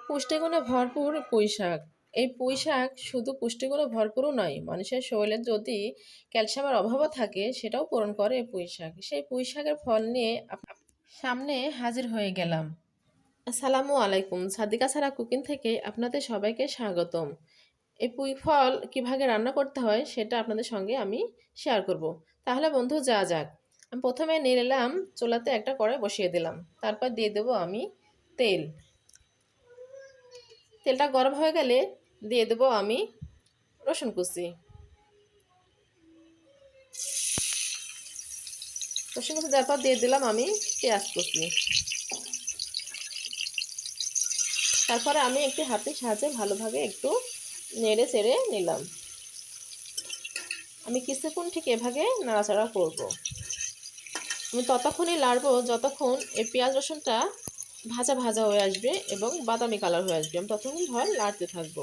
পুষ্টিগুণে ভরপুর পুঁই শাক। এই পুঁই শাক শুধু পুষ্টিগুণে ভরপুরও নয়, মানুষের শরীরে যদি ক্যালসিয়ামের অভাবও থাকে সেটাও পূরণ করে এই পুঁই শাক। সেই পুঁই শাকের ফল নিয়ে সামনে হাজির হয়ে গেলাম। আসসালামু আলাইকুম, সাদিকা সারা কুকিং থেকে আপনাদের সবাইকে স্বাগতম। এই পুঁই ফল কীভাবে রান্না করতে হয় সেটা আপনাদের সঙ্গে আমি শেয়ার করব। তাহলে বন্ধু যা যাক। আমি প্রথমে নিয়ে নিলাম, চুলাতে একটা কড়াই বসিয়ে দিলাম। তারপর দিয়ে দেবো আমি তেল। তেলটা গরম হয়ে গেলে দিয়ে দেবো আমি রসুন কুচি। রসুন কুচি দেওয়ার পর দিয়ে দিলাম আমি পেঁয়াজ কুচি। তারপরে আমি একটি হাতের সাহায্যে ভালোভাবে একটু নেড়ে চেড়ে নিলাম। আমি কিছুক্ষণ ঠিক এভাবে নাড়াচাড়া করব। আমি ততক্ষণই নাড়বো যতক্ষণ এই পেঁয়াজ রসুনটা ভাজা ভাজা হয়ে আসবে এবং বাদামি কালার হয়ে আসবে। আমি ততক্ষণ ভয় নাড়তে থাকবো।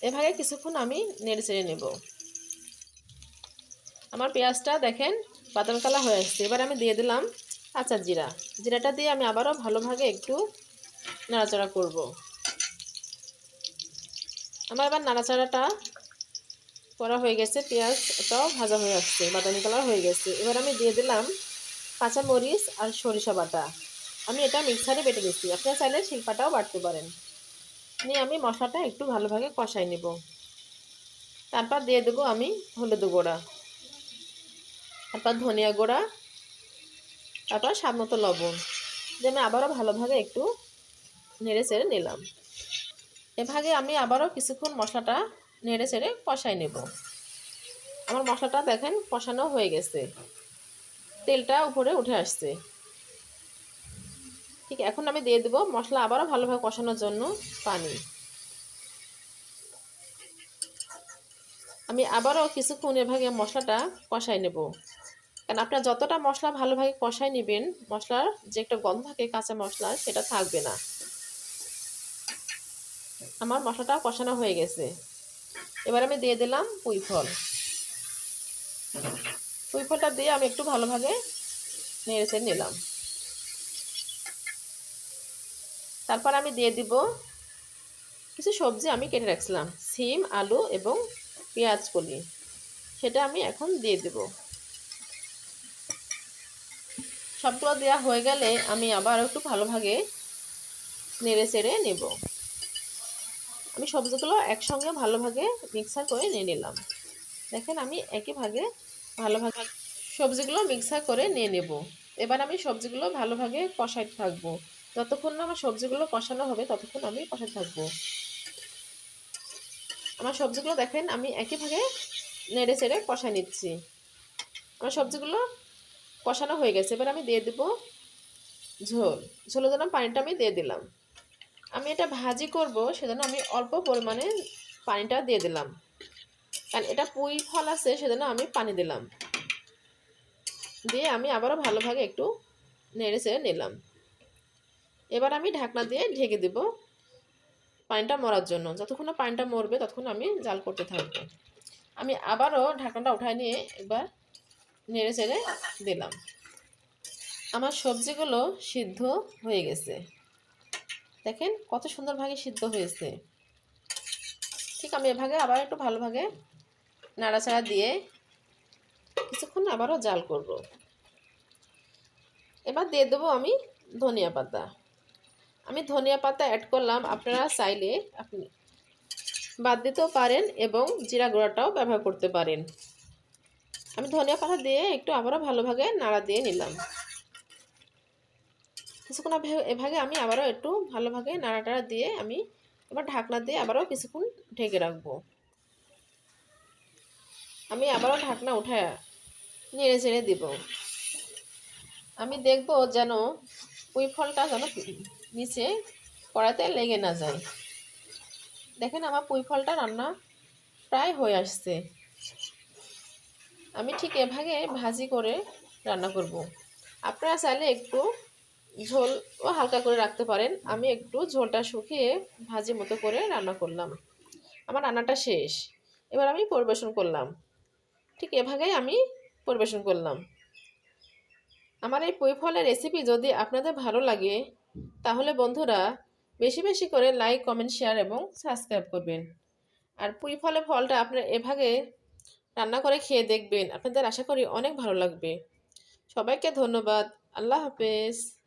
এভাবে কিছুক্ষণ আমি নেড়ে চেড়ে নেব। আমার পেঁয়াজটা দেখেন বাদামি কালার হয়ে আসছে। এবার আমি দিয়ে দিলাম কাঁচা জিরা। জিরাটা দিয়ে আমি আবারও ভালোভাবে একটু নাড়াচাড়া করব। আমার এবার নাড়াচাড়াটা করা হয়ে গেছে, পেঁয়াজটাও ভাজা হয়ে আসছে, বাদামি কালার হয়ে গেছে। এবার আমি দিয়ে দিলাম কাঁচা মরিচ আর সরিষা বাটা। আমি এটা মিক্সারে বেটে দিচ্ছি, আপনারা চাইলে শিলপাটাও বাটতে পারেন। নিয়ে আমি মশলাটা একটু ভালোভাবে কষাই নেব। তারপর দিয়ে দেবো আমি হলুদ গুঁড়া, তারপর ধনিয়া গুঁড়া, তারপর স্বাদ মতো লবণ দিয়ে আমি আবারও ভালোভাবে একটু নেড়ে চেড়ে নিলাম। এভাবে আমি আবারও কিছুক্ষণ মশলাটা নেড়ে চেড়ে কষাই নেব। আমার মশলাটা দেখেন কষানো হয়ে গেছে, তেলটা উপরে উঠে আসছে। ঠিক এখন আমি দিয়ে দেবো মশলা আবারও ভালোভাবে কষানোর জন্য পানি। আমি আবারও কিছুক্ষণ এভাবে মশলাটা কষাই নেব, কারণ আপনারা যতটা মশলা ভালোভাবে কষাই নেবেন, মশলার যে একটা গন্ধ থাকে কাঁচা মশলার সেটা থাকবে না। আমার মশলাটা কষানো হয়ে গেছে। এবার আমি দিয়ে দিলাম পুঁই ফল। পুঁই ফলটা দিয়ে আমি একটু ভালোভাবে নেড়ে চেড়ে নিলাম। তারপর আমি দিয়ে দিব কিছু সবজি আমি কেটে রাখছিলাম, সিম, আলু এবং পেঁয়াজ কলি, সেটা আমি এখন দিয়ে দেব। সবগুলো দেওয়া হয়ে গেলে আমি আবার একটু ভালোভাবে নেড়ে চেড়ে নেব। আমি সবজিগুলো একসঙ্গে ভালোভাবে মিক্সার করে নিয়ে নিলাম। দেখেন আমি একই ভাগে ভালোভাবে সবজিগুলো মিক্সার করে নিয়ে নেব। এবার আমি সবজিগুলো ভালোভাবে কষাইতে থাকবো। যতক্ষণ না আমার সবজিগুলো কষানো হবে ততক্ষণ আমি কষাতে থাকবো। আমার সবজিগুলো দেখেন আমি একই ভাগে নেড়ে চেড়ে কষাই নিচ্ছি। আমার সবজিগুলো কষানো হয়ে গেছে। এবার আমি দিয়ে দেবো ঝোল। ঝোলের জন্য পানিটা আমি দিয়ে দিলাম। আমি এটা ভাজি করব, সেজন্য আমি অল্প পরিমাণে পানিটা দিয়ে দিলাম, কারণ এটা পুঁই ফল আছে সেজন্য আমি পানি দিলাম। দিয়ে আমি আবারও ভালোভাবে একটু নেড়ে চেড়ে নিলাম। এবার আমি ঢাকনা দিয়ে ঢেকে দেব পানিটা মরার জন্য। যতক্ষণ না পানিটা মরবে ততক্ষণ আমি জাল করতে থাকবো। আমি আবারও ঢাকনাটা উঠায় নিয়ে একবার নেড়ে চেড়ে দিলাম। আমার সবজিগুলো সিদ্ধ হয়ে গেছে, দেখেন কত সুন্দরভাবে সিদ্ধ হয়েছে। ঠিক আমি এভাবে আবার একটু ভালোভাবে নাড়াচাড়া দিয়ে কিছুক্ষণ আবারও জাল করব। এবার দিয়ে দেবো আমি ধনিয়া পাতা। আমি ধনিয়া পাতা অ্যাড করলাম, আপনারা চাইলে আপনি বাদ দিতেও পারেন এবং জিরা গুঁড়াটাও ব্যবহার করতে পারেন। আমি ধনিয়া পাতা দিয়ে একটু আবারও ভালোভাবে নাড়া দিয়ে নিলাম। কিছুক্ষণ এভাবে আমি আবারও একটু ভালোভাবে নাড়াটাড়া দিয়ে আমি এবার ঢাকনা দিয়ে আবারও কিছুক্ষণ ঢেকে রাখবো। আমি আবারও ঢাকনা উঠায় নেড়ে চেড়ে দিব। আমি দেখব যেন পুঁই ফলটা যেন নিচে কড়াইতে লেগে না যায়। দেখেন আমার পুঁই ফলটা রান্না প্রায় হয়ে আসছে। আমি ঠিক এভাবে ভাজি করে রান্না করব। আপনারা চাইলে একটু ঝোলও হালকা করে রাখতে পারেন। আমি একটু ঝোলটা শুকিয়ে ভাজি মতো করে রান্না করলাম। আমার রান্নাটা শেষ। এবার আমি পরিবেশন করলাম। ঠিক এভাবেই আমি পরিবেশন করলাম। আমার এই পুঁই ফলের রেসিপি যদি আপনাদের ভালো লাগে তাহলে বন্ধুরা বেশি বেশি করে লাইক, কমেন্ট, শেয়ার এবং সাবস্ক্রাইব করবেন। আর পুঁই ফলের ফলটা আপনারা এভাবে রান্না করে খেয়ে দেখবেন, আপনাদের আশা করি অনেক ভালো লাগবে। সবাইকে ধন্যবাদ। আল্লাহ হাফেজ।